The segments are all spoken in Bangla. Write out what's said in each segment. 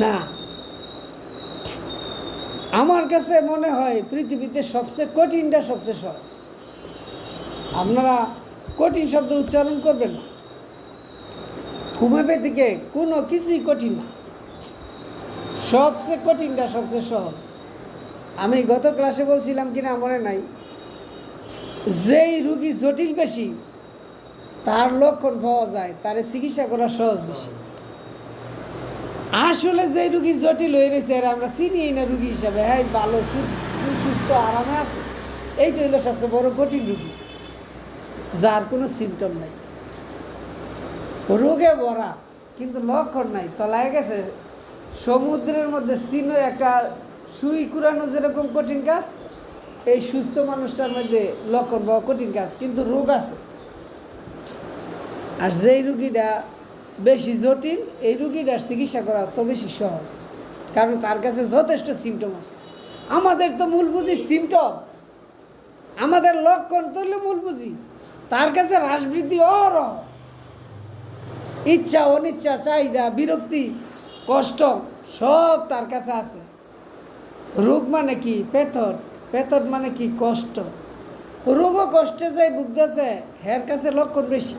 না, আমার কাছে মনে হয় পৃথিবীতে সবচেয়ে কঠিনটা সবচেয়ে সহজ। আপনারা কঠিন শব্দ উচ্চারণ করবেন না। হোমিওপ্যাথিকে কোনো কিছুই কঠিন না, সবচেয়ে কঠিনটা সবচেয়ে সহজ। আমি গত ক্লাসে বলছিলাম কিনা মনে নাই, যেই রুগী জটিল বেশি তার লক্ষণ পাওয়া যায়, তার চিকিৎসা করা সহজ বেশি। আসলে যে রুগী জটিল হয়ে রয়েছে এরা আমরা চিনি না রুগী হিসাবে, হ্যাঁ ভালো সুস্থ আরামে আছে, এইটা হইলো সবচেয়ে বড় কঠিন রুগী, যার কোনো সিমটম নাই, রোগে ভরা কিন্তু লক্ষণ নাই, তলায় গেছে। সমুদ্রের মধ্যে চিহ্ন একটা সুই কুড়ানো যেরকম কঠিন কাজ, এই সুস্থ মানুষটার মধ্যে লক্ষণ পাওয়া কঠিন কাজ, কিন্তু রোগ আছে। আর যেই রুগীটা বেশি জটিল, এই রুগীটার চিকিৎসা করা তো বেশি সহজ, কারণ তার কাছে যথেষ্ট সিমটম আছে। আমাদের তো মূল বুঝি সিমটম, আমাদের লক্ষণ তো হলো মূল বুঝি। তার কাছে হ্রাস বৃদ্ধি অরহ, ইচ্ছা অনিচ্ছা, চাহিদা বিরক্তি কষ্ট সব তার কাছে আছে। রোগ মানে কি? পেথর, পেথর মানে কি? কষ্ট। রোগ ও কষ্টে যাই ভুগতেছে হের কাছে লক্ষণ বেশি,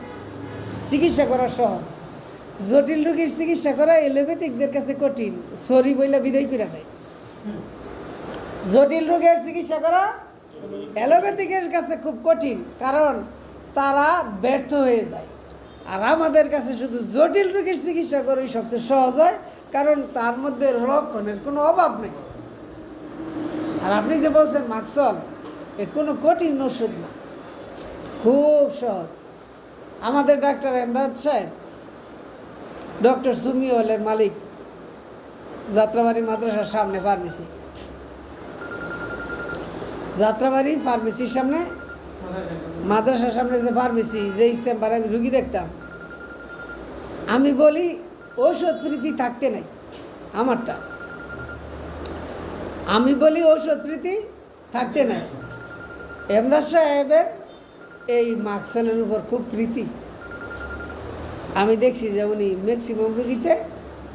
চিকিৎসা করা সহজ। জটিল রোগীর চিকিৎসা করা এলোপ্যাথিকদের কাছে কঠিন, সরি বইলা বিদায় করে দেয়। জটিল রোগের চিকিৎসা করা এলোপ্যাথিকের কাছে খুব কঠিন, কারণ তারা ব্যর্থ হয়ে যায়। আর আমাদের কাছে শুধু জটিল রোগীর চিকিৎসা করাই সবচেয়ে সহজ হয়, কারণ তার মধ্যে লক্ষণের কোনো অভাব নেই। আর আপনি যে বলছেন মাক্সল, এ কোনো কঠিন ওষুধ না, খুব সহজ। আমাদের ডাক্তার এমদাদ সাহেব, ডক্টর সুমি হলের মালিক, যাত্রাবাড়ি মাদ্রাসার সামনে ফার্মেসি, যাত্রাবাড়ি ফার্মেসির সামনে, মাদ্রাসার সামনে যে ফার্মেসি, যেই চেম্বারে আমি রুগী দেখতাম, আমি বলি ঔষধ প্রীতি থাকতে নাই আমারটা, আমি বলি ঔষধ প্রীতি থাকতে নাই। এমদাদ সাহেবের এই মাক্সলের উপর খুব প্রীতি। আমি দেখছি যে উনি ম্যাক্সিমাম রুগীতে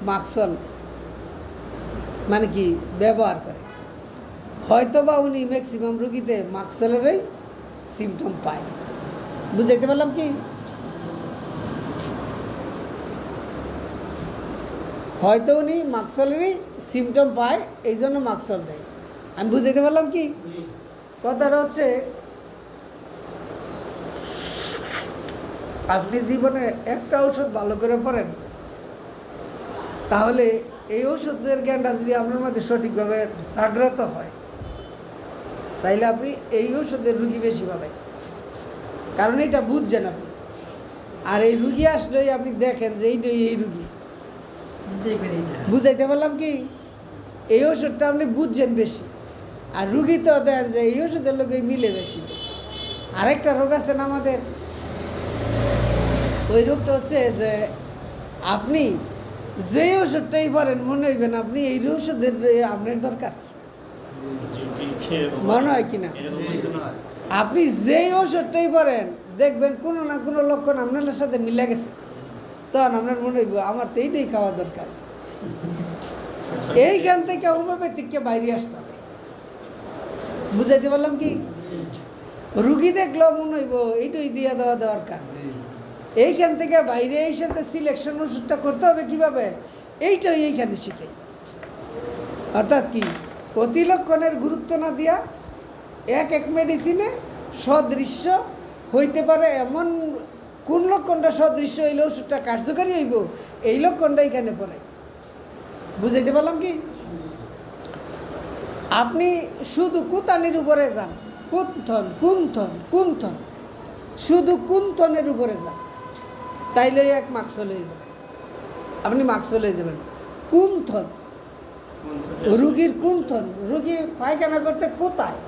মাক্সল মানে কি ব্যবহার করে, হয়তো বা উনি ম্যাক্সিমাম রুগীতে মাক্সলেরই সিমটম পায়। বুঝাইতে পারলাম কি? হয়তো উনি মাক্সলেরই সিমটম পায়, এই জন্য মাক্সল দেয়। আমি বুঝাইতে পারলাম কি? কথাটা হচ্ছে, আপনি জীবনে একটা ঔষধ ভালো করে পড়েন, তাহলে এই ওষুধের জ্ঞানটা যদি আপনার মধ্যে সঠিকভাবে জাগ্রত হয়, তাইলে আপনি এই ওষুধের রুগী বেশি পাবেন, কারণ এটা বুঝছেন আপনি। আর এই রুগী আসলেই আপনি দেখেন যে এইটাই এই রুগী। বুঝাইতে পারলাম কি? এই ওষুধটা আপনি বুঝছেন বেশি, আর রুগী তো দেন যে এই ওষুধের লোক মিলে বেশি। আরেকটা রোগ আছে না আমাদের, ওই রোগটা হচ্ছে যে আপনি যে ওষুধটাই পারেন মনে হইবেন আপনি এই ওষুধের আপনার দরকার, মনে হয় কিনা? আপনি যেই ওষুধটাই পারেন দেখবেন কোনো না কোনো লক্ষণ আপনার সাথে মিলে গেছে, তখন আপনার মনে হইব আমার তো এইটাই খাওয়া দরকার। এইখান থেকে হোমিওপ্যাথিককে বাইরে আসতে হবে। বুঝাইতে পারলাম কি? রুগী দেখলেও মনে হইব এইটাই দিয়ে দেওয়া দরকার। এইখান থেকে বাইরে এসে যে সিলেকশন ওষুধটা করতে হবে কিভাবে, এইটাই এইখানে শিখাই। অর্থাৎ কি, প্রতিলক্ষণের গুরুত্ব না দিয়া এক এক মেডিসিনে সদৃশ্য হইতে পারে এমন কোন লক্ষণটা সদৃশ্য হইলে ওষুধটা কার্যকারী হইব, এই লক্ষণটা এখানে পড়াই। বুঝাইতে পারলাম কি? আপনি শুধু কুতানির উপরে যান, কুন্থন কুন্থন কুন্থন, শুধু কুন্থনের উপরে যান, তাইলে এক মাক্সল হয়ে যাবে, আপনি মাক্সল হয়ে যাবেন। কুন্থন, রুগীর কুন্থন, রুগী পায়খানা করতে কোথায়,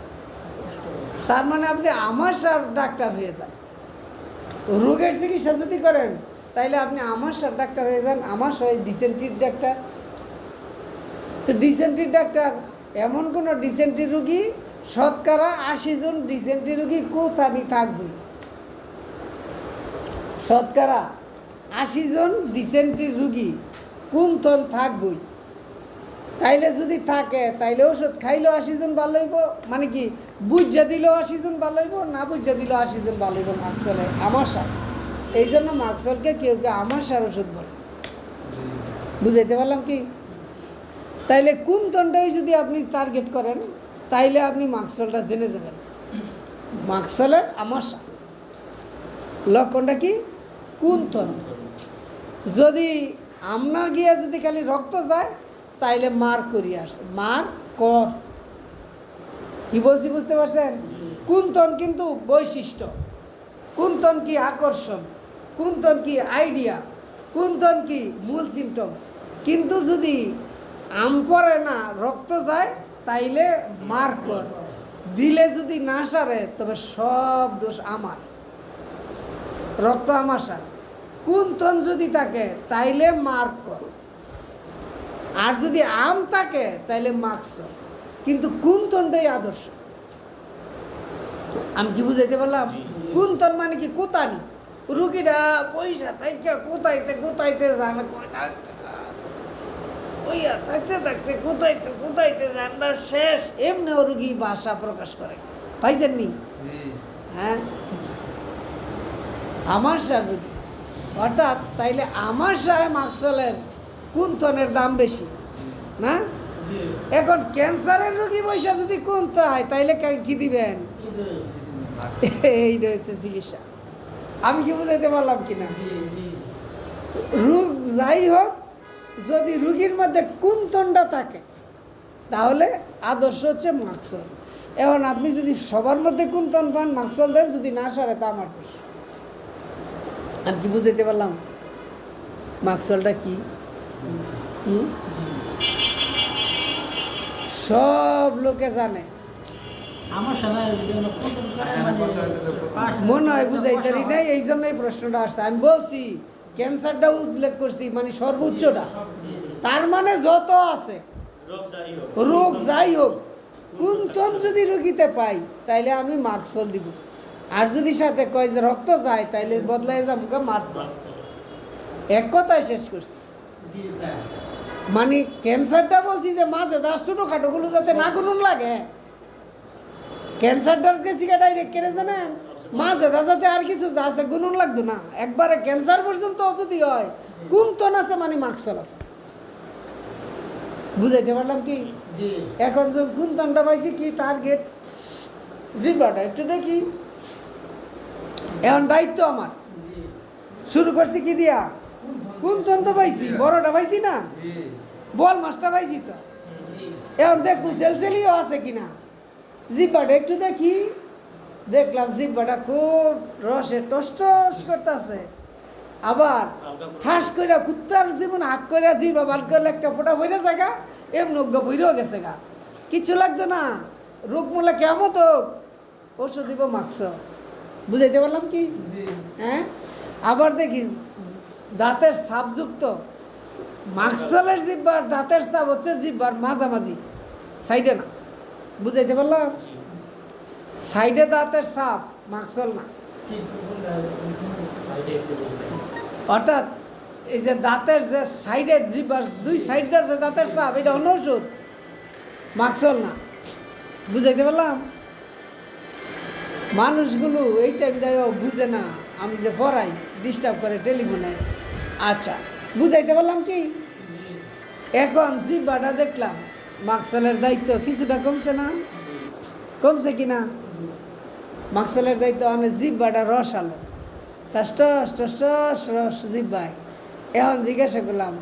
তার মানে আপনি আমাশার ডাক্তার হয়ে যান। রোগের চিকিৎসা যদি করেন তাইলে আপনি আমাশার ডাক্তার হয়ে যান। আমাশ হয় ডিসেন্ট্রির ডাক্তার। তো ডিসেন্ট্রির ডাক্তার, এমন কোনো ডিসেন্ট্রি রুগী, শতকরা 80 জন ডিসেন্ট্রি রুগী কোথানি থাকবে, শতকরা 80 জন ডিসেন্ট্রির রুগী কুন্থন থাকবই, তাইলে যদি থাকে তাইলে ওষুধ খাইলেও 80 জন ভালো হইব, মানে কি বুঝা দিলেও 80 জন ভালো হইব, না বুঝা দিলেও 80 জন ভালো হইব মাকসলে আমাশা। এই জন্য মাকসলকে কেউ কেউ আমাশার ওষুধ বলে। বুঝাইতে পারলাম কি? তাইলে কুন্থনটাই যদি আপনি টার্গেট করেন তাইলে আপনি মাকসলটা জেনে যাবেন। মাকসলের আমাশা লক্ষণটা কি? কুন্থন। যদি আমনা গিয়ে যদি খালি রক্ত যায় তাইলে মার করিয়ে আসে, মার কর। কি বলছি বুঝতে পারছেন? কুন্থন কিন্তু বৈশিষ্ট্য, কুন্থন কি আকর্ষণ, কুন্থন কি আইডিয়া, কুন্থন কি মূল সিমটম। কিন্তু যদি আম পরে না রক্ত যায় তাইলে মার কর, দিলে যদি না সারে তবে সব দোষ আমার, রক্ত আমাশা। কুন্থন যদি থাকে তাইলে মার কর, আর যদি আম থাকে তাইলে মাকস। কিন্তু কুন্থনটাই আদর্শ। আমি কি বুঝাইতে পারলাম? কুন্থন মানে কি কোতানি, রুগীরা পয়সা থাইকা কোথাইতে কোথাইতে যান, ওইয়া থাকতে থাকতে কোথাইতে কোথাইতে যান না, শেষ এমনিও রুগী ভাষা প্রকাশ করে। পাইছেন নি? হ্যাঁ, আমাশার রুগী। অর্থাৎ তাইলে আমাশায় মাকসলের কুন্থনের দাম বেশি না? এখন ক্যান্সারের রোগী পয়সা যদি কুন্থ হয় তাইলে কি দিবেন? এইটা হচ্ছে চিকিৎসা। আমি কি বুঝাইতে পারলাম কিনা? রোগ যাই হোক, যদি রুগীর মধ্যে কুন্থনটা থাকে তাহলে আদর্শ হচ্ছে মাকসল। এখন আপনি যদি সবার মধ্যে কুন্থন পান মাকসল দেন, যদি না সারে তা আমার দোষ। আমি কি বুঝাইতে পারলাম? মাকসলটা কি? সব লোকে জানে, মনে হয় বুঝাইতারি নাই, এই জন্যই প্রশ্নটা আসছে। আমি বলছি ক্যান্সারটা উল্লেখ করছি, মানে সর্বোচ্চটা, তার মানে যত আছে রোগ যাই হোক কুন্থন যদি রোগীতে পাই তাইলে আমি মাকসল দিব। আর যদি সাথে কয় যে রক্ত যায় তাইলে বদলাই যাবো মার। এক কথায় শেষ করছি। মানে ক্যান্সারটা বলছি যে মাঝে তার ছোটোখাটোগুলো যাতে না গুনুন লাগে, ক্যান্সারটার কেসিকা ডাইরেক্ট কেড়ে জানেন, মাঝে তা যাতে আর কিছু যা আছে গুনুন লাগতো না, একবারে ক্যান্সার পর্যন্ত যদি হয় কুন্থন আছে মানে মাকসল আছে। বুঝাইতে পারলাম কি? এখন যে কুন্থনটা পাইছি কি টার্গেট, জিহ্বাটা একটু দেখি। এখন দায়িত্ব আমার, শুরু করছি কি দিয়া? কুন্থন তো পাইছি, বড়টা পাইছি না, বল মাছটা পাইছি তো। এখন দেখুন সেলসেলিও আছে কিনা, জিহ্বাটা একটু দেখি। দেখলাম জিহ্বাটা খুব রসে টস টস করতেছে, আবার ঠাস করে কুত্তার যেমন হাক করে জিহ্বা বাল করলে একটা ফোটা ভরে জায়গা এমন ভরেও গেছে গা, কিছু লাগতো না। রোগ মূলা কেমন তো ওষুধ দিব মাকস। বুঝাইতে পারলাম কি? হ্যাঁ, আবার দেখি দাঁতের সাপযুক্ত মাকসলের জিহ্বার দাঁতের সাপ হচ্ছে জিহ্বার মাঝামাঝি, সাইডে না। বুঝাইতে পারলাম? সাইডে দাঁতের সাপ মাকসল না। অর্থাৎ এই যে দাঁতের যে সাইডে জিহ্বার দুই সাইড আছে দাঁতের সাপ, এটা অন্য ওষুধ, মাকসল না। বুঝাইতে পারলাম? মানুষগুলো এই টাইমটাও বুঝে না, আমি যে পড়াই ডিস্টার্ব করে টেলিফোনে। আচ্ছা, বুঝাইতে পারলাম কি? এখন জিহ্বাটা দেখলাম মাকসলের দায়িত্ব কিছুটা কমছে না? কমছে কিনা? মাকসলের দায়িত্ব আমি জিহ্বাটা রস আলো, টস টস টস টস রস জিহ্বায়। এখন জিজ্ঞাসা করলাম,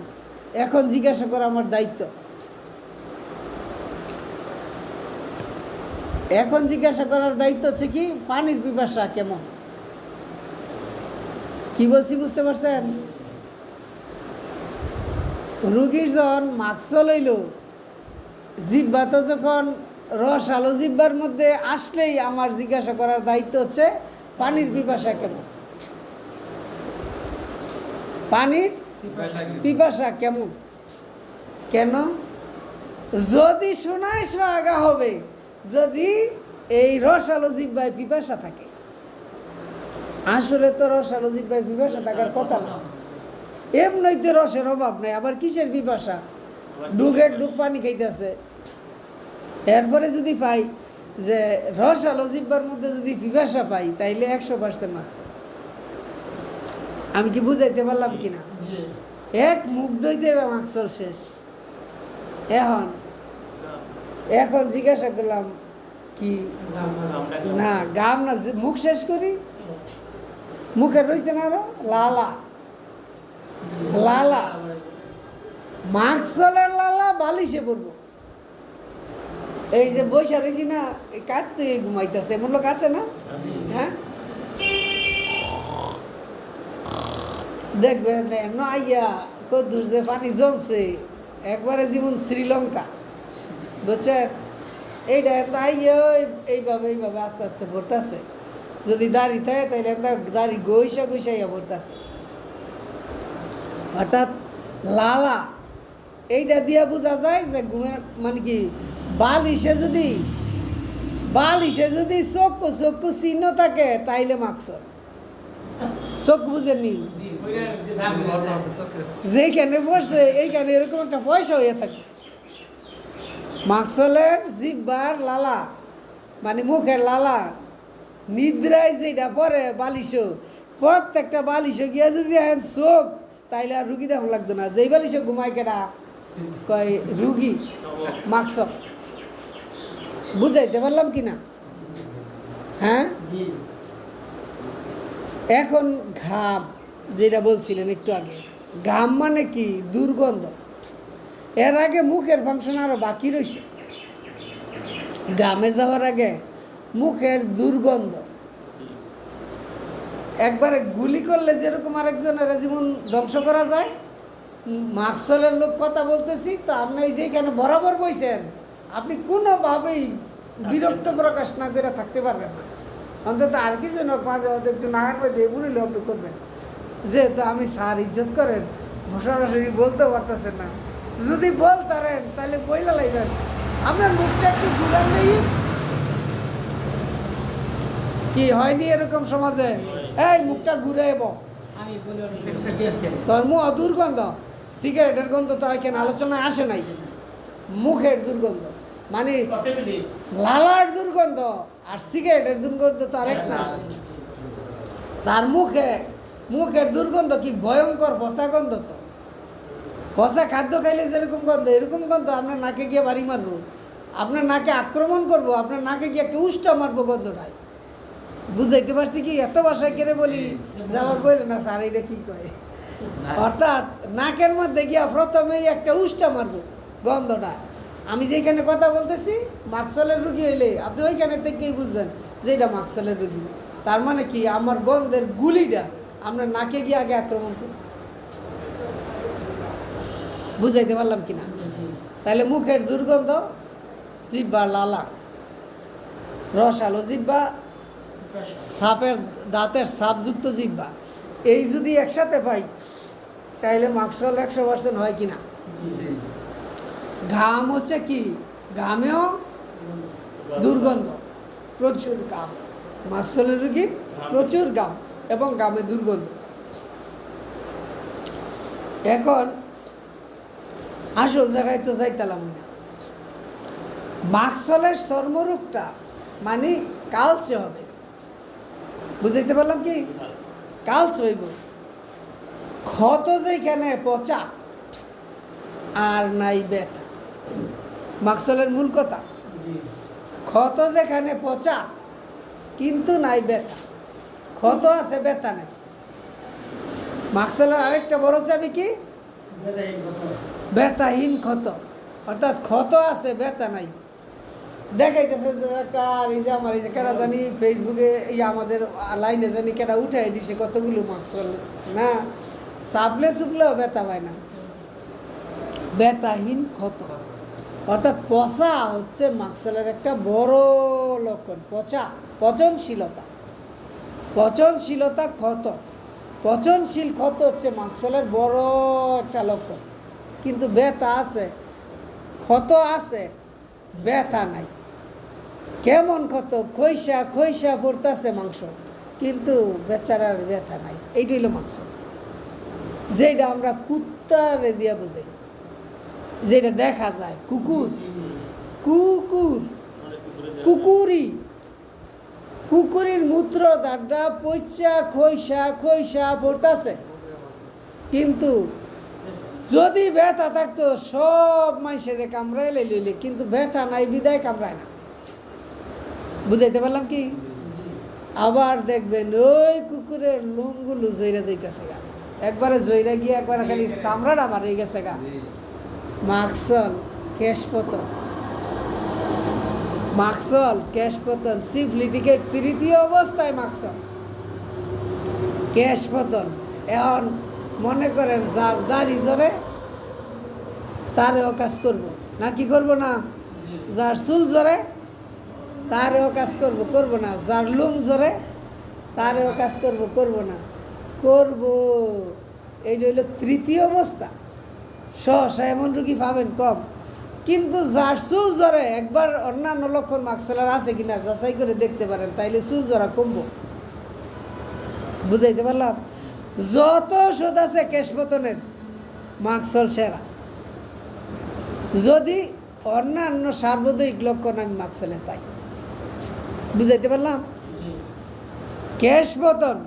এখন জিজ্ঞাসা করা আমার দায়িত্ব। এখন জিজ্ঞাসা করার দায়িত্ব হচ্ছে কি, পানির পিপাসা কেমন। কি বলছি বুঝতে পারছেন? রুগীর যখন মাকসল হইল, জিহ্বা তো যখন রস আলো জিহ্বার মধ্যে আসলেই আমার জিজ্ঞাসা করার দায়িত্ব হচ্ছে পানির পিপাসা কেমন। পানির পিপাসা কেমন? কেন? যদি শোনায় সোহাগা হবে যদি এই রস আলো জিহ্বায় পিপাসা থাকে। আসলে তো রস আলো জিহ্বায় পিপাসা থাকার কথা না, এমনিতে রসের অভাব নাই, আবার কিসের পিপাসা, ডুগের ডুগ পানি খাইতেছে। এরপরে যদি পাই যে রস আলো জিব্বার মধ্যে যদি পিপাসা পাই, তাইলে 100% মাকসুদ। আমি কি বুঝাইতে পারলাম কিনা? এক মুখ দইতে মাকসল শেষ। এখন এখন জিজ্ঞাসা করলাম কি না গাম না, মুখ শেষ করি, মুখে রয়েছে না আরো লালা লালা, মাকসলের লালা বালিশে পড়বো। এই যে বৈশা রয়েছি না, কাঁদতে ঘুমাইতেছে, এমন লোক আছে না? হ্যাঁ, দেখবেন আইয়া কদ্দুর যে পানি জমছে, একবারে যেমন শ্রীলঙ্কা, বুঝছেন? এইটা তাই এইভাবে এইভাবে আস্তে আস্তে ভরতেছে। যদি দাড়ি থাকে তাইলে দাড়ি গৈসা গৈসাইয়া ভরতেছে। অর্থাৎ লালা এইটা দিয়া বোঝা যায় যে ঘুমের মানে কি, বালিশে যদি চক্ষু চক্ষু চিহ্ন থাকে তাইলে মাকসল। চোখ বুঝেননি, যেখানে পড়ছে এইখানে এরকম একটা পয়সা হয়ে থাকে। মাকসলের জিহ্বার লালা মানে মুখের লালা, নিদ্রায় যেটা পরে বালিশও, প্রত্যেকটা বালিশে গিয়া যদি এখন চোখ, তাইলে আর রুগী দেখান লাগতো না। যেই বালিশে ঘুমায় কেটা কয় রুগী মাকসল। বুঝাইতে পারলাম কি না? হ্যাঁ, এখন ঘাম যেটা বলছিলেন একটু আগে, ঘাম মানে কি? দুর্গন্ধ। এর আগে মুখের ফাংশন আরো বাকি রয়েছে। ঘামে যাওয়ার আগে মুখের দুর্গন্ধ, একবারে গুলি করলে যেরকম আরেকজনের জীবন ধ্বংস করা যায়, মাকসলের লোক কথা বলতেছি তো, আপনি যেখানে বরাবর বইছেন, আপনি কোনোভাবেই বিরক্ত প্রকাশ না করে থাকতে পারবেন না। অন্তত আর কিছু না, মাঝে মাঝে একটু নাহার মধ্যে বলিল একটু করবেন, যেহেতু আমি স্যার ইজ্জত করেন, সরাসরি বলতে পারতেছেন না। যদি বলতারেন তাহলে বইলা লাইবেন, আপনার মুখটা একটু ঘুরান নেই কি হয়নি এরকম সমাজে? এই মুখটা ঘুরে এব, তোর মুখ দুর্গন্ধ, সিগারেটের গন্ধ তো আর কেন আলোচনায় আসে নাই। মুখের দুর্গন্ধ মানে লালার দুর্গন্ধ আর সিগারেটের দুর্গন্ধ তো আরেক না। তার মুখের দুর্গন্ধ কি ভয়ঙ্কর, পচা গন্ধ। তো পচা খাদ্য খাইলে যেরকম গন্ধ, এরকম গন্ধ আপনার নাকে গিয়ে বাড়ি মারবো, আপনার নাকে আক্রমণ করবো, আপনার নাকে গিয়ে একটা উষ্টা মারবো গন্ধটাই। বুঝাইতে পারছি কি? এত বাসায় কেড়ে বলি যাবার বললে না স্যার এটা কি কয়, অর্থাৎ নাকের মধ্যে গিয়া প্রথমেই একটা উষ্টা মারবো গন্ধটা। আমি যেখানে কথা বলতেছি মাকসলের রুগী হইলে আপনি ওইখানে থেকেই বুঝবেন যে এটা মাকসলের রুগী। তার মানে কি, আমার গন্ধের গুলিটা আপনার নাকে গিয়ে আগে আক্রমণ করি। বুঝাইতে পারলাম কিনা? তাহলে মুখের দুর্গন্ধ, জিহ্বা লালা, রস আলো জিহ্বা, সাপের দাঁতের সাপযুক্ত জিহ্বা, এই যদি একসাথে পাই তাইলে মাকসল 100% হয় কিনা? ঘাম হচ্ছে কি, ঘামেও দুর্গন্ধ, প্রচুর ঘাম। মাকসলের রোগী প্রচুর ঘাম এবং ঘামে দুর্গন্ধ। এখন আসল জায়গায় তো যাইতালাম না। মাকসলের চর্মরোগটা মানে কালচে হবে। বুঝাইতে পারলাম কি? কালচ হইব, ক্ষত যেখানে পচা আর নাই ব্যথা। মাকসলের মূল কথা, ক্ষত যেখানে পচা কিন্তু নাই ব্যথা, ক্ষত আছে ব্যথা নাই। মাকসলের আরেকটা বড় চাবি কি? ব্যথাহীন ক্ষত, অর্থাৎ ক্ষত আছে ব্যথা নাই। দেখাইতেছে একটা, আর এই যে আমার এই যে কেটা জানি ফেসবুকে এই আমাদের লাইনে জানি কেটা উঠাই দিছে কতগুলো মাকসল, না চাপলে চুপলেও ব্যথা পায় না। ব্যথাহীন ক্ষত অর্থাৎ পচা হচ্ছে মাকসলের একটা বড় লক্ষণ। পচনশীলতা, ক্ষত, পচনশীল ক্ষত হচ্ছে মাকসলের বড় একটা লক্ষণ। কিন্তু ব্যথা আছে, ক্ষত আছে, ব্যথা নাই। কেমন ক্ষত? খৈসা পড়তেছে মাংস, কিন্তু বেচারার ব্যথা নাই। এইটাই হলো মাকসল। যেটা আমরা কুত্তারে দিয়া বুঝাই, যেটা দেখা যায় কুকুর, কুকুর কুকুরি, কুকুরের মূত্র দাড্ডা পয়সা খৈসা খৈসা পড়তাছে, কিন্তু যদি ব্যথা থাকতো সব মানুষের কামড়াই লইলে, কিন্তু ব্যথা নাই বিদায় কামড়ায় না। বুঝাইতে পারলাম কি? আবার দেখবেন ওই কুকুরের লোমগুলো জইরা যাইতেছে গা, একবারে জইরা গিয়ে একবারে খালি চামড়াটা মারে গেছে গা। মাকসল কেশপতন, মাকসল কেশপতন, সিফলিটিকের তৃতীয় অবস্থায় মাকসল কেশপতন। এখন মনে করেন যার দাড়ি জরে তারেও কাজ করব না, কি করব না? যার চুল জরে তারেও কাজ করব, করব না? যার লুম জরে তারেও কাজ করব, করব না? করব। এইটা হইল তৃতীয় অবস্থা। সহসা এমন রুগী পাবেন কম, কিন্তু যার চুল জরে একবার অন্যান্য লক্ষণ মাকসেলার আছে কিনা যাচাই করে দেখতে পারেন, তাইলে চুল জরা কমবো। বুঝাইতে পারলাম? যত ওষুধ আছে কেশপতনের, মাকসল সেরা। যদি অন্যান্য সার্বজনীন লক্ষণ আমি মাকসলে পাই, বুঝাইতে পারলাম? কেশপতন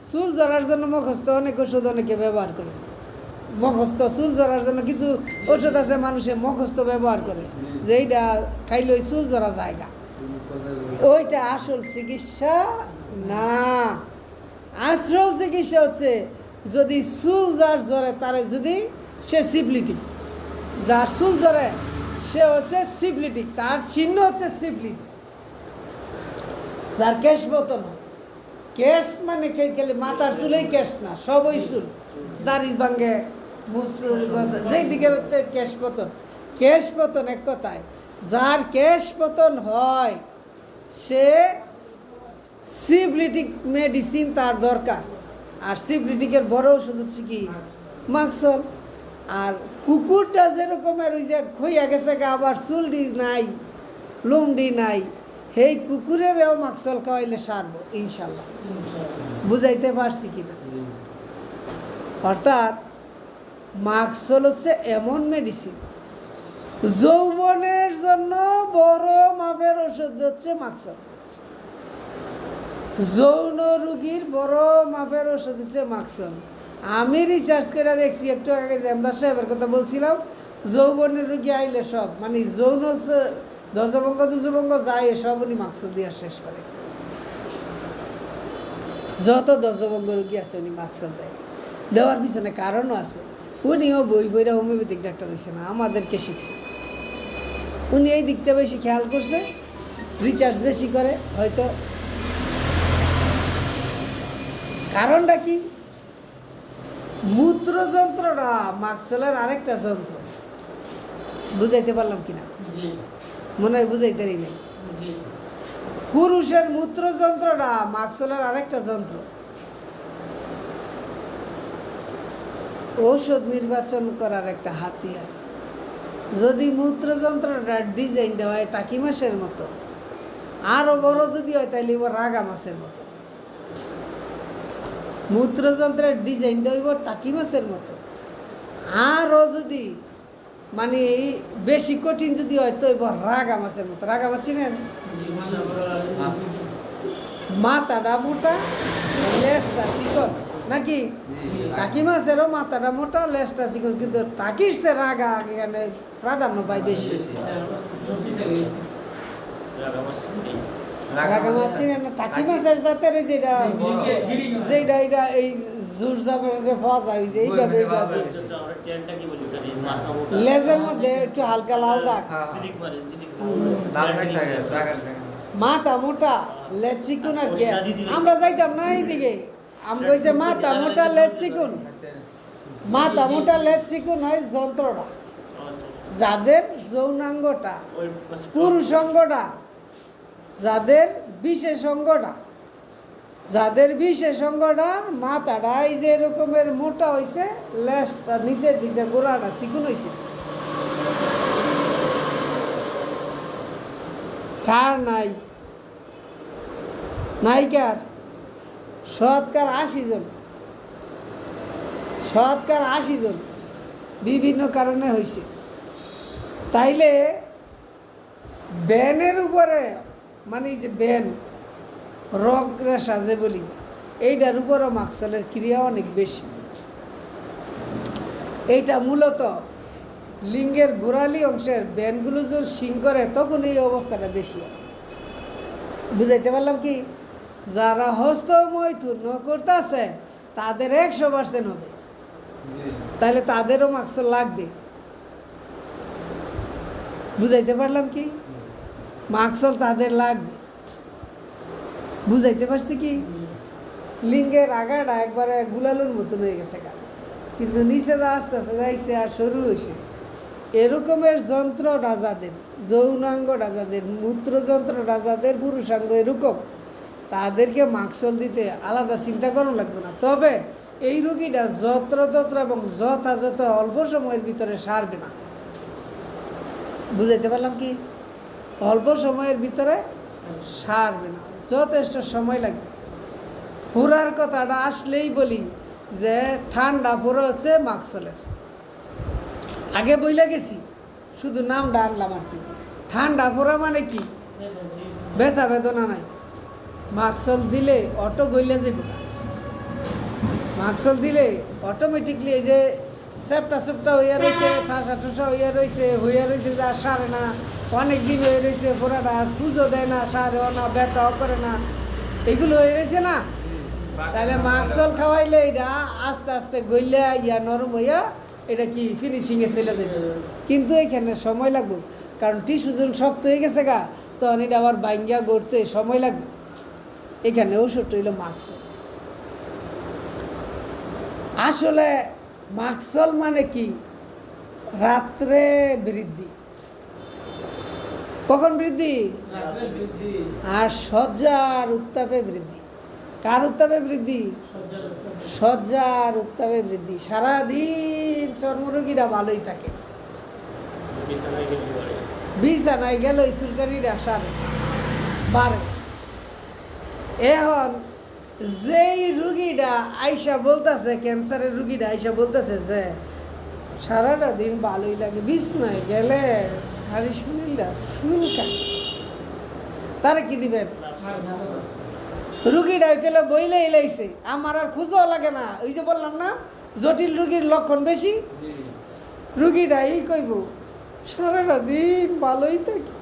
চুল জরার জন্য মুখস্থ অনেক ওষুধ অনেকে ব্যবহার করে, মুখস্থ চুল জরার জন্য কিছু ওষুধ আছে মানুষে মুখস্থ ব্যবহার করে, যেইটা খাইলে ওই চুল জরা জায়গা, ওইটা আসল চিকিৎসা না। আসল চিকিৎসা হচ্ছে যদি চুল যার জ্বরে তারে যদি সে সিফলিটিক, যার চুল জ্বরে সে হচ্ছে সিফলিটিক, তার চিহ্ন হচ্ছে সিফলিস। যার কেশপতন হয়, কেশ মানে খেলে মাথার চুলেই কেশ না, সবই চুল, দাড়ি ভাঙ্গে মুসলুর যেই দিকে কেশপতন, কেশপতন এক কথায় যার কেশপতন হয় সে সিফলিটিক মেডিসিন তার দরকার। আর সিফলিটিকের বড় ওষুধ হচ্ছে কি? মাকসল। আর কুকুরটা যেরকমের ওই যে খইয়া গেছে গা, আবার চুলডি নাই, লুমডি নাই, সেই কুকুরেরও মাকসল খাওয়াইলে সারবো ইনশাল্লাহ। বুঝাইতে পারছি কিনা? অর্থাৎ মাকসল হচ্ছে এমন মেডিসিন, যৌবনের জন্য বড় মাপের ওষুধ হচ্ছে মাকসল। যৌন রোগীর বড় মাপের ওষুধ হচ্ছে মাকসল। আমি রিসার্চ করে দেখছি, একটু আগে জামদার সাহেবের কথা বলছিলাম, যৌবনের রোগী আইলে সব মানে যৌন দশভঙ্গ দুজভঙ্গ যায় সব উনি মাকসল দিয়ে শেষ করে। যত দশভঙ্গ রোগী আছে উনি মাকসল দেয়। দেওয়ার পিছনে কারণও আছে, উনিও বই বইরা হোমিওপ্যাথিক ডাক্তার হয়েছে না, আমাদেরকে শিখছে। উনি এই দিকটা বেশি খেয়াল করছে, রিসার্চ বেশি করে হয়তো। কারণটা কি? মূত্রযন্ত্রটা মাকসলের আরেকটা যন্ত্র। বুঝাইতে পারলাম কিনা? মনে হয় বুঝাইতেই নেই। পুরুষের মূত্রযন্ত্রটা মাকসলের আরেকটা যন্ত্র। ঔষধ নির্বাচন করার একটা হাতিয়ার। যদি মূত্রযন্ত্রটা ডিজাইনটা হয় টাকি মাছের মতো, আরও বড় যদি হয় তাহলে রাগা মাছের মতো। মূত্রযন্ত্রের ডিজাইনটা হইব টাকি মাছের মতো, আরও যদি মানে বেশি কঠিন যদি হয় তো রাগা মাছের মতো। রাগা মাছ চিনেন? মাথাটা মোটা, লেজটা চিকন, নাকি? টাকি মাছেরও মাথাটা মোটা, লেজটা চিকন, কিন্তু টাকির সে রাগা এখানে প্রাধান্য পায় বেশি। রাগা মাছ চিনেন না? টাকি মাছের জাতের যেটা যেটা এটা এই জোর জামের পাওয়া যায়, যে এইভাবে লেজের মধ্যে একটু হালকা লাল দাগ, মাথা মোটা, লেজ চিকুন। আর কি আমরা যাইতাম না এইদিকে, আমরা কইছে মাথা মোটা লেজ চিকুন। মাথা মোটা লেজ চিকুন হয় যন্ত্রটা, যাদের যৌনাঙ্গটা পুরুষ অঙ্গটা, যাদের বিশেষ অঙ্গটা, যাদের বিশেষ অঙ্গটার মাথাটা এই যে এরকমের মোটা হয়েছে, লেজটা নিচের দিকে গোড়াটা চিকুন হয়েছে। কার নাই? নায়িকার শতকার 80 জন, শতকরা 80 জন বিভিন্ন কারণে হয়েছে। তাইলে ব্যানের উপরে মানে এই যে ব্যান রগ রেশা যে বলি এইটার উপরও মাকসলের ক্রিয়া অনেক বেশি। এইটা মূলত লিঙ্গের গোড়ালি অংশের ব্যানগুলো যখন শিং করে তখন এই অবস্থাটা বেশি হয়। বুঝাইতে পারলাম কি? যারা হস্তমৈথুন করতেছে তাদের 100% হবে, তাহলে তাদেরও মাকসল লাগবে। বুঝাইতে পারলাম কি? মাকসল তাদের লাগবে। বুঝাইতে পারছি কি? লিঙ্গের আগাটা একবারে গুলালুর মতন হয়ে গেছে, কিন্তু নিচে যা আস্তে আস্তে যাইছে আর শুরু হয়েছে। এরকমের যন্ত্র রাজাদের, যৌনাঙ্গ রাজাদের, মূত্রযন্ত্র রাজাদের, পুরুষাঙ্গ এরকম, তাদেরকে মাকসল দিতে আলাদা চিন্তা করা লাগবে না। তবে এই রোগীটা যত্রতত্র এবং যথাযথ অল্প সময়ের ভিতরে সারবে না। বুঝাইতে পারলাম কি? অল্প সময়ের ভিতরে সারবে না, যথেষ্ট সময় লাগবে। ফুরার কথাটা আসলেই বলি যে ঠান্ডা ফুরা হচ্ছে মাকসলের। আগে বইলা গেছি, শুধু নামটা আনলাম আর কি। ঠান্ডা ফুরা মানে কি? ব্যথা বেদনা নাই। মাকসল দিলে অটো গইলে যাবে না। মাকসল দিলে অটোমেটিকলি এই যে চ্যাপটা চুপটা হইয়া রয়েছে, ঠাসা ঠুসা হইয়া রয়েছে যা সারে না, অনেক দিন হয়ে রয়েছে, ফোড়াটা পুজো দেয় না, সারেও না, ব্যথাও করে না, এগুলো হয়ে রয়েছে না। তাহলে মাকসল খাওয়াইলে এটা আস্তে আস্তে গইলে ইয়া নরম হইয়া এটা কি ফিনিশিংয়ে চলে যাবে। কিন্তু এখানে সময় লাগবে, কারণ টিস্যু যখন শক্ত হয়ে গেছে গা, তখন এটা আবার বাইঙ্গা গড়তে সময় লাগবে। এখানে ওষুধটা হইল মাকসল। আসলে মাকসল মানে কি? রাত্রে বৃদ্ধি। কখন বৃদ্ধি? আর সজ্জার উত্তাপে বৃদ্ধি। কার উত্তাপে বৃদ্ধি? সজ্জার উত্তাপে বৃদ্ধি। সারাদিন চর্মরোগীরা ভালোই থাকে, বিছানায় গেল চুলকানিটা সারে বাড়ে। এখন যেই রুগীটা আইসা বলতেছে, ক্যান্সারের রুগীটা আইসা বলতেছে যে সারাটা দিন ভালোই লাগে, বিছনায় গেলে হারি শুনিলা চুলকানি, তারা কি দিবেন? রুগীটা গেলে বইলে এলাইছে, আমার আর খুঁজও লাগে না। ওই যে বললাম না জটিল রুগীর লক্ষণ বেশি। রুগীটা এই কইব সারাটা দিন ভালোই থাকি,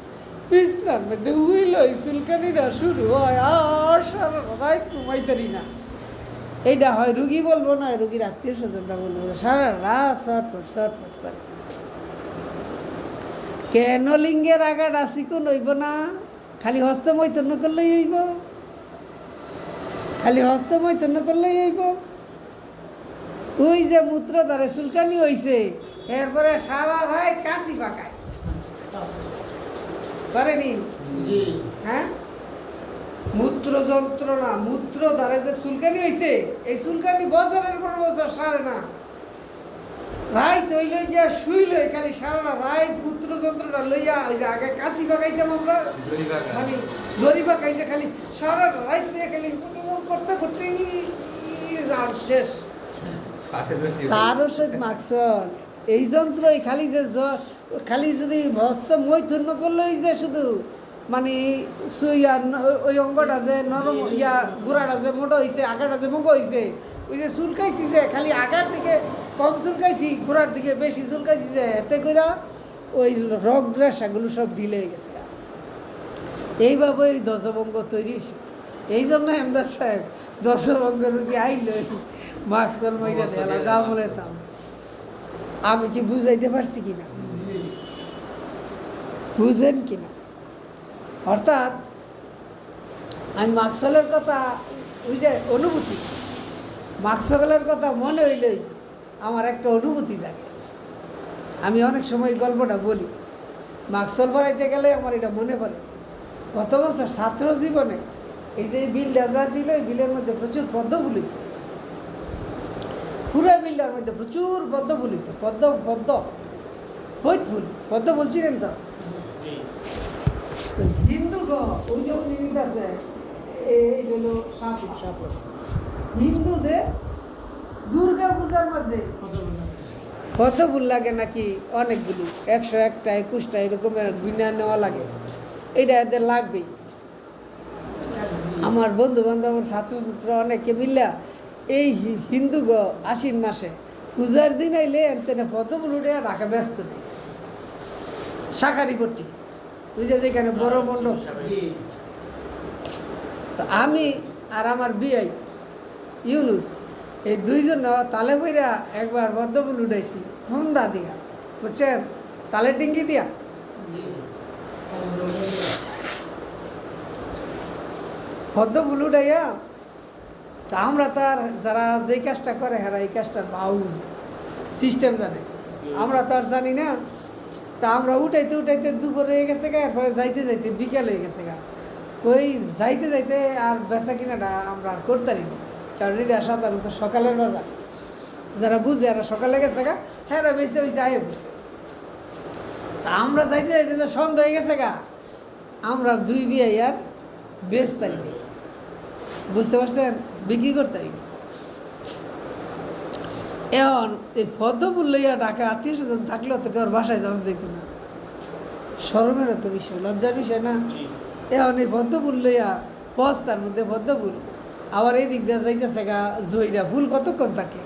বিছনার মধ্যে উইল চুলকানিটা শুরু হয়, আর সারা রাত ঘুমাইতারি না। এইটা হয় রুগী বলবো না, রুগীর আত্মীয় স্বজনরা বলবো সারা রাত ছটফট ছটফট করে। কেন লিঙ্গের আগাটা চিকুন হইব না? খালি হস্তমৈথুন করলেই হইব? খালি হস্তমৈথুন করলেই হইব? ওই যে মূত্রদ্বারে চুলকানি হইছে, এরপরে সারা রাত কাশি পাকায় পারেনি? হ্যাঁ, মূত্র যন্ত্রণা, মূত্রদ্বারে যে চুলকানি হইছে, এই চুলকানি বছরের পর বছর সারে না। রাত ওই লই গিয়া শুইলে খালি সারাটা রাত মূত্র যন্ত্রটা লইয়া, ওই যে আগে কাশি পাকাইতাম আমরা, মানে দড়ি পাকাইছে, খালি সারা রাত খালি করতে করতে শেষ। তার ওষুধ মাকসল। এই যন্ত্রই খালি যে খালি যদি হস্তমৈথুন করলেই যে শুধু মানে ওই অঙ্গটা যে নরম ইয়া গুড়াটা যে মোটা হয়েছে, আগাটা যে মুখো হয়েছে, ওই যে চুলকাইছি যে খালি আগার দিকে কম চুলকাইছি, গোড়ার দিকে বেশি চুলকাইছি, যে এতে করে ওই রগ রেশাগুলো সব ঢিলে হয়ে গেছে। এইভাবে ওই দশভঙ্গ তৈরি হয়েছে। এই জন্য এমদার সাহেব দশভঙ্গ রুগী আইলই মাকসল ময়দা দেলা যা বলে তাম। আমি কি বুঝাইতে পারছি কিনা? বুঝেন কিনা? অর্থাৎ আমি মাকসলের কথা, ওই যে অনুভূতি, মাকসলের কথা মনে হইলেই আমার একটা অনুভূতি জাগে। আমি অনেক সময় গল্পটা বলি, মাকসল ভরাইতে গেলে আমার এটা মনে পড়ে। গত বছর ছাত্র জীবনে এই যে বিলটা যা ছিল, এই বিলের মধ্যে প্রচুর পদ্ম ফুলিত, পুরো বিলটার মধ্যে প্রচুর পদ্ম ফুলিত, পদ্ম ফুল পদ্ম বলছিলেন তো। হিন্দু ওই যে জিনিস আছে, এই হলো হিন্দুদের দুর্গা পূজার মধ্যে কত ফুল লাগে নাকি অনেকগুলো 101টা 21টা এরকমের গুণা নেওয়া লাগে, এটা এদের লাগবেই। আমার বন্ধু বান্ধব আমার ছাত্রছাত্র অনেকে মিল্লা এই হিন্দু আশ্বিন মাসে পূজার দিন আইলে এনতেনে পদ্ম ফুল উঠে ঢাকা ব্যস্ত নেই শাকারি পট্টি বুঝে যেখানে বড় মণ্ডপ। তো আমি আর আমার বিয়াই ইউনুস এই দুইজন তালে বইরা একবার পদ্ম ফুল উঠাইছি হন্দা দিয়া, বুঝছেন, তালে ডিঙ্গি দিয়া। পদ্ম ফুল উঠাইয়া তা আমরা তার যারা যেই কাজটা করে হেরা এই কাজটার বাউজ সিস্টেম জানে, আমরা তো আর জানি না। তা আমরা উঠাইতে উঠাইতে দুপুর হয়ে গেছে গা, এরপরে যাইতে যাইতে বিকেল হয়ে গেছে গা। ওই যাইতে যাইতে আর বেচা কিনাটা আমরা আর করতারি না, কারণ এটা সাধারণত সকালের বাজার, যারা বুঝে এরা সকালে গেছে গা, হ্যাঁ বেঁচে হয়েছে আয়ে পড়ছে। তা আমরা যাইতে যাইতে যে সন্ধ্যা হয়ে গেছে গা, আমরা দুই বিয়ে আর বেচতারি নেই, বুঝতে পারছেন, বিক্রি করতারি না। এখন এই পদ্ম ফুল লইয়া ঢাকা আত্মীয় স্বজন থাকলেও তো কেউ বাসায় যাওয়া যেত না, শরমেরও তো বিষয়, লজ্জার বিষয় না। এখন এই পদ্ম ফুল লইয়া বস্তার মধ্যে পদ্ম ফুল, আবার এই দিক দিয়ে যাইতেছে গা জয়রা ফুল কতক্ষণ থাকে,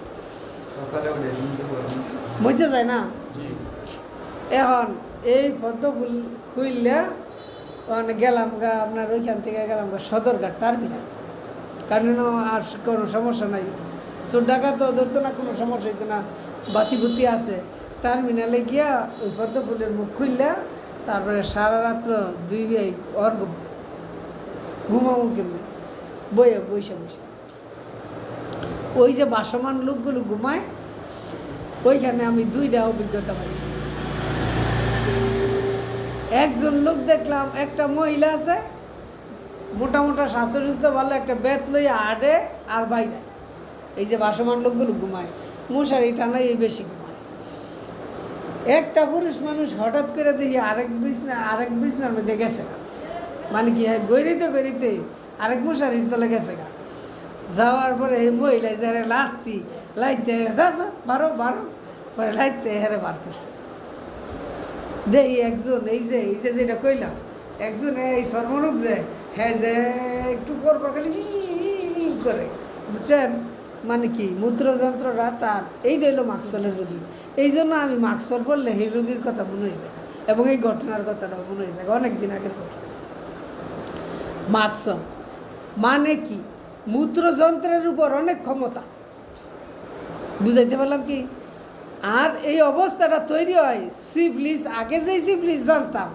মজা যায় না। এখন এই পদ্ম ফুল খুললে গেলাম গা আপনার ওইখান থেকে গেলাম গা সদরঘাট টার্মিনাল, কারণ আর কোনো সমস্যা নাই, চোর ডাকা তো ধরতো না, কোনো সমস্যা হইতো না, বাতি বুতি আছে। টার্মিনালে গিয়া ওই পদ্ম ফুলের মুখ খুললে তারপরে সারা রাত্র দুই বিয়ে ওর ঘুমাবো কেমনি বইয়া বৈশা বৈশা, ওই যে বাসমান লোকগুলো ঘুমায় ওইখানে আমি দুইটা অভিজ্ঞতা পাইছি। একজন লোক দেখলাম, একটা মহিলা আছে মোটা মোটা স্বাস্থ্য সুস্থ ভালো, একটা বেত লইয়া আডে আর বাইরে, এই যে বাসমান লোকগুলো ঘুমায় মশারি টানাই এই বেশি ঘুমায়। একটা পুরুষ মানুষ হঠাৎ করে দেখি আরেক বিছনার মধ্যে গেছে গা, মানে কি হ্যাঁ গইরিতে গইরিতে আরেক মশারির তলে গেছে গা। যাওয়ার পরে এই মহিলা যারা লাইতে যা বারো পরে লাইতে হেরে বার করছে। দেখি একজন এই যে যেটা কইলাম, একজন এই সর্বরোগ যে হ্যাঁ যে একটু পর খালি করে, বুঝছেন, মানে কি মূত্রযন্ত্রটা তার, এইটা হলো মাকসলের রোগী। এই জন্য আমি মাকসল পড়লে এই রোগীর কথা মনে হয়ে যায় এবং এই ঘটনার কথাটাও মনে হয়ে যায়, অনেক দিন আগের ঘটনা। মাকসল মানে কি মূত্রযন্ত্রের উপর অনেক ক্ষমতা, বুঝাইতে পারলাম কি। আর এই অবস্থাটা তৈরি হয় সিফলিস, আগে যেই সিফলিস জানতাম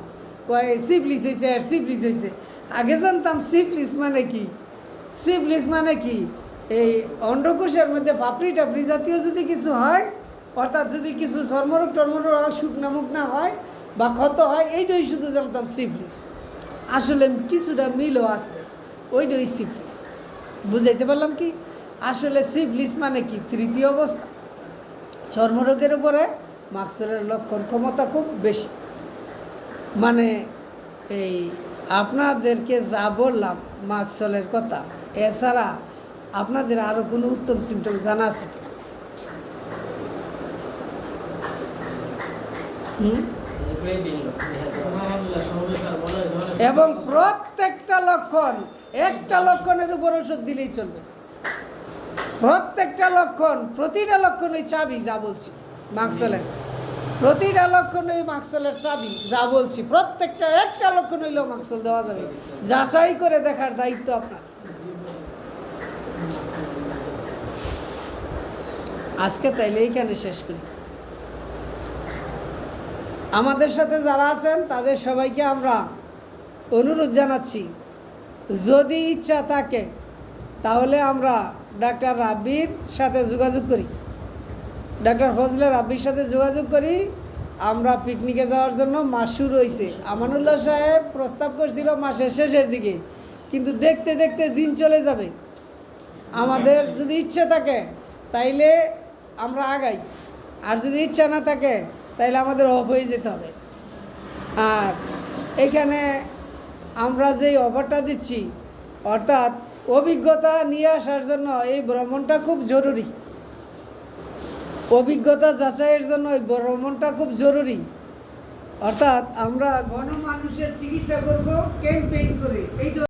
কয় সিফলিস হয়েছে আর সিফলিস হয়েছে, আগে জানতাম সিফলিস মানে কি। সিফলিস মানে কি এই অন্ডকোষের মধ্যে পাপড়ি টাপড়ি জাতীয় যদি কিছু হয়, অর্থাৎ যদি কিছু চর্মরোগ টর্মরোগ হয়, শুকনা মুকনা হয় বা ক্ষত হয়, এইটাই শুধু জানতাম সিফলিস। আসলে কিছুটা মিলও আছে, ওইটাই সিফলিস। বুঝাইতে পারলাম কি, আসলে সিফলিস মানে কি তৃতীয় অবস্থা। চর্মরোগের উপরে মাকসলের লক্ষণ ক্ষমতা খুব বেশি। মানে এই আপনাদেরকে যা বললাম মাকসলের কথা, এছাড়া আপনাদের আরও কোনো উত্তম সিমটম জানা আছে কিনা? এবং প্রত্যেকটা লক্ষণ, একটা লক্ষণের উপর ওষুধ দিলেই চলবে। প্রত্যেকটা লক্ষণ, প্রতিটা লক্ষণই চাবি, যা বলছি মাকসলের, প্রতিটা লক্ষণই মাকসলের চাবি, যা বলছি প্রত্যেকটা একটা লক্ষণ হইলেও মাকসল দেওয়া যাবে। যাচাই করে দেখার দায়িত্ব আপনার। আজকে তাইলে এইখানে শেষ করি। আমাদের সাথে যারা আছেন তাদের সবাইকে আমরা অনুরোধ জানাচ্ছি, যদি ইচ্ছা থাকে তাহলে আমরা ডাক্তার রাব্বির সাথে যোগাযোগ করি, ডাক্তার ফজলে রাব্বির সাথে যোগাযোগ করি। আমরা পিকনিকে যাওয়ার জন্য মাস শুরু হয়েছে। আমানুল্লাহ সাহেব প্রস্তাব করছিল মাসের শেষের দিকে, কিন্তু দেখতে দেখতে দিন চলে যাবে। আমাদের যদি ইচ্ছা থাকে তাইলে আমরা আগাই, আর যদি ইচ্ছা না থাকে তাইলে আমাদের অফ হয়ে যেতে হবে। আর এখানে আমরা যেই অফারটা দিচ্ছি, অর্থাৎ অভিজ্ঞতা নিয়ে আসার জন্য এই ভ্রমণটা খুব জরুরি। অভিজ্ঞতা যাচাইয়ের জন্য ওই ভ্রমণটা খুব জরুরি। অর্থাৎ আমরা গণমানুষের চিকিৎসা করব ক্যাম্পেইন করে, এইটা